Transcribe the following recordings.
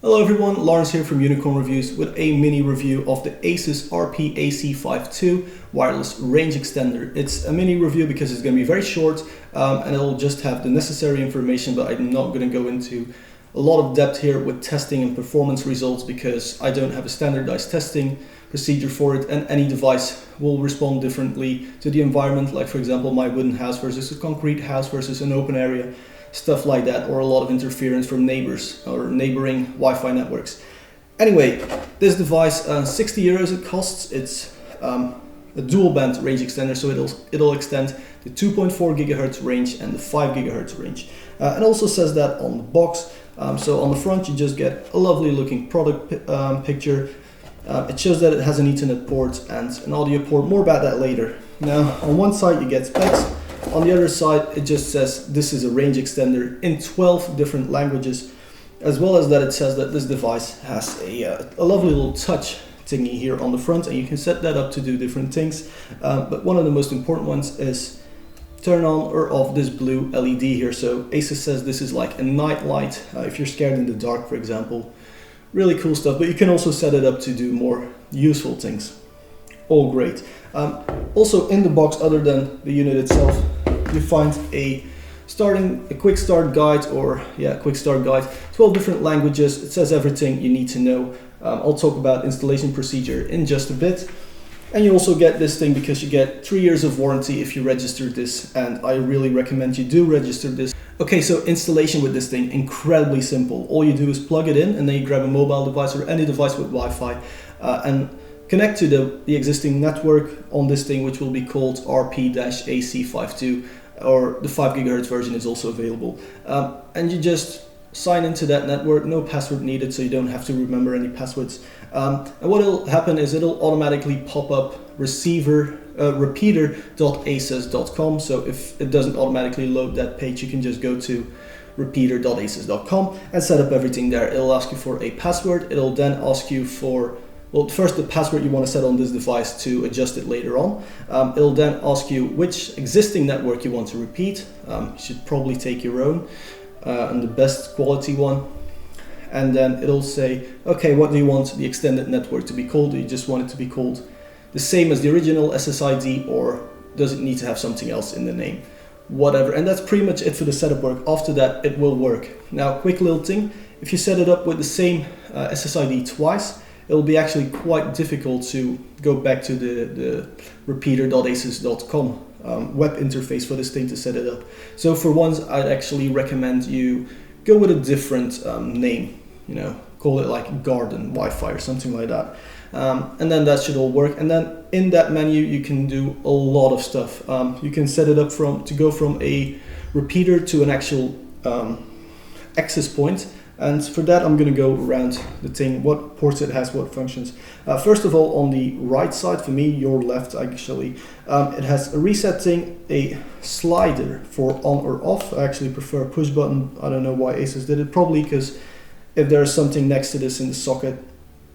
Hello everyone, Lawrence here from Unicorn Reviews with a mini review of the Asus RP-AC52 wireless range extender. It's a mini review because it's going to be very short and it'll just have the necessary information, but I'm not going to go into a lot of depth here with testing and performance results because I don't have a standardized testing procedure for it, and any device will respond differently to the environment, like for example my wooden house versus a concrete house versus an open area. Stuff like that, or a lot of interference from neighbors or neighboring Wi-Fi networks. Anyway, this device, 60 euros it costs. It's a dual band range extender, so it'll extend the 2.4 gigahertz range and the 5 gigahertz range. It also says that on the box. So on the front you just get a lovely looking product picture. It shows that it has an Ethernet port and an audio port. More about that later. Now on one side you get specs. On the other side, it just says this is a range extender in 12 different languages, as well as that it says that this device has a lovely little touch thingy here on the front, and you can set that up to do different things. But one of the most important ones is turn on or off this blue LED here. So Asus says this is like a night light if you're scared in the dark, for example. Really cool stuff, but you can also set it up to do more useful things. All great. Also in the box, other than the unit itself, you find a quick start guide, quick start guide, 12 different languages. It says everything you need to know. I'll talk about installation procedure in just a bit. And you also get this thing because you get 3 years of warranty if you register this, and I really recommend you do register this. Okay, so installation with this thing, incredibly simple. All you do is plug it in, and then you grab a mobile device or any device with Wi-Fi and connect to the existing network on this thing, which will be called RP-AC52, or the 5 gigahertz version is also available. And you just sign into that network, no password needed, so you don't have to remember any passwords. And what will happen is it'll automatically pop up repeater.asus.com. So if it doesn't automatically load that page, you can just go to repeater.asus.com and set up everything there. It'll ask you for a password. It'll then ask you for, well, first the password you want to set on this device to adjust it later on. It'll then ask you which existing network you want to repeat. You should probably take your own and the best quality one. And then it'll say, okay, what do you want the extended network to be called? Do you just want it to be called the same as the original SSID, or does it need to have something else in the name? Whatever. And that's pretty much it for the setup work. After that, it will work. Now, quick little thing, if you set it up with the same SSID twice, it'll be actually quite difficult to go back to the repeater.asus.com web interface for this thing to set it up. So for once, I'd actually recommend you go with a different name, call it like Garden Wi-Fi or something like that. And then that should all work. And then in that menu, you can do a lot of stuff. You can set it up to go from a repeater to an actual access point. And for that, I'm going to go around the thing, what ports it has, what functions. First of all, on the right side, for me, your left actually, it has a reset thing, a slider for on or off. I actually prefer a push button. I don't know why Asus did it, probably because if there's something next to this in the socket,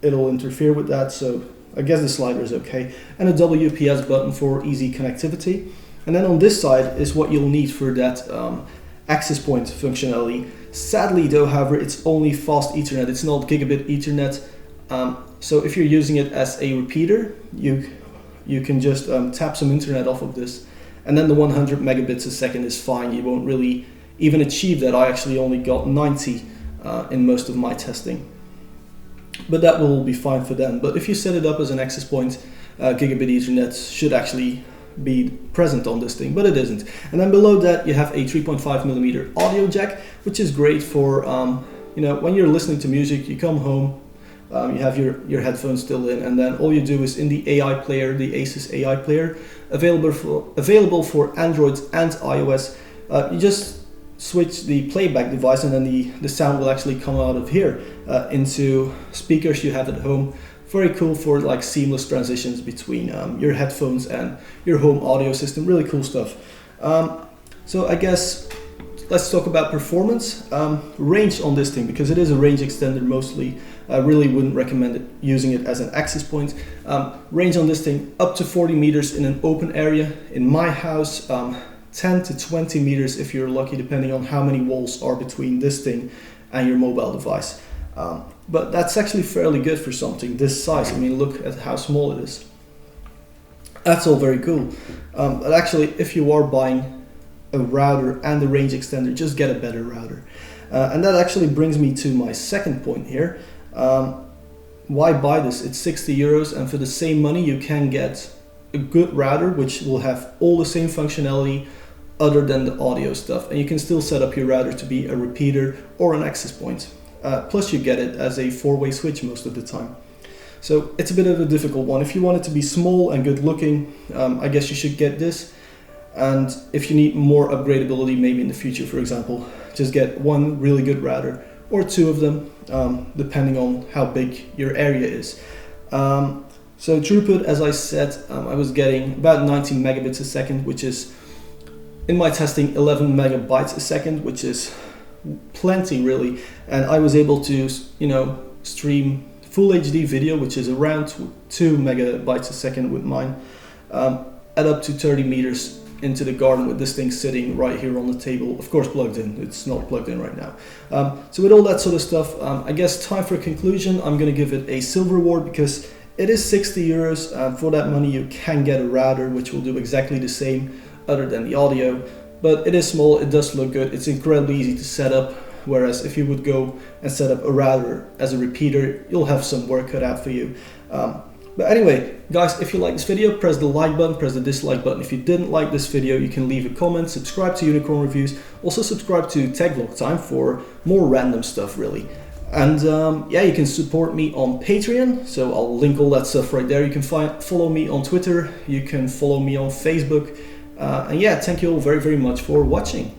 it'll interfere with that. So I guess the slider is okay. And a WPS button for easy connectivity. And then on this side is what you'll need for that access point functionality. Sadly though, however, it's only fast Ethernet, it's not gigabit Ethernet. So if you're using it as a repeater, you can just tap some internet off of this, and then the 100 megabits a second is fine. You won't really even achieve that. I actually only got 90 in most of my testing, but that will be fine for them. But if you set it up as an access point, gigabit Ethernet should actually be present on this thing, but it isn't. And then below that you have a 3.5mm audio jack, which is great for when you're listening to music, you come home, you have your headphones still in, and then all you do is in the AI player, the Asus AI player, available for Android and iOS, you just switch the playback device, and then the sound will actually come out of here into speakers you have at home. Very cool for like seamless transitions between your headphones and your home audio system. Really cool stuff. So I guess let's talk about performance. Range on this thing, because it is a range extender mostly. I really wouldn't recommend using it as an access point. Range on this thing up to 40 meters in an open area. In my house, 10 to 20 meters if you're lucky, depending on how many walls are between this thing and your mobile device. But that's actually fairly good for something this size. I mean, look at how small it is. That's all very cool. But actually, if you are buying a router and a range extender, just get a better router. And that actually brings me to my second point here. Why buy this? It's 60 euros, and for the same money you can get a good router which will have all the same functionality other than the audio stuff, and you can still set up your router to be a repeater or an access point. Plus you get it as a 4-way switch most of the time. So it's a bit of a difficult one. If you want it to be small and good looking, I guess you should get this. And if you need more upgradability, maybe in the future, for example, just get one really good router or two of them, depending on how big your area is. So throughput, as I said, I was getting about 19 megabits a second, which is, in my testing, 11 megabytes a second, which is plenty really. And I was able to, stream full HD video, which is around 2 megabytes a second with mine, at up to 30 meters into the garden with this thing sitting right here on the table, of course plugged in. It's not plugged in right now. So with all that sort of stuff, I guess time for a conclusion. I'm going to give it a silver award because it is 60 euros. For that money you can get a router which will do exactly the same other than the audio, but it is small, it does look good, it's incredibly easy to set up, whereas if you would go and set up a router as a repeater, you'll have some work cut out for you. But anyway, guys, if you like this video, press the like button, press the dislike button. If you didn't like this video, you can leave a comment, subscribe to Unicorn Reviews, also subscribe to Tech Vlog Time for more random stuff really. And yeah, you can support me on Patreon, so I'll link all that stuff right there. You can follow me on Twitter, you can follow me on Facebook. And yeah, thank you all very, very much for watching.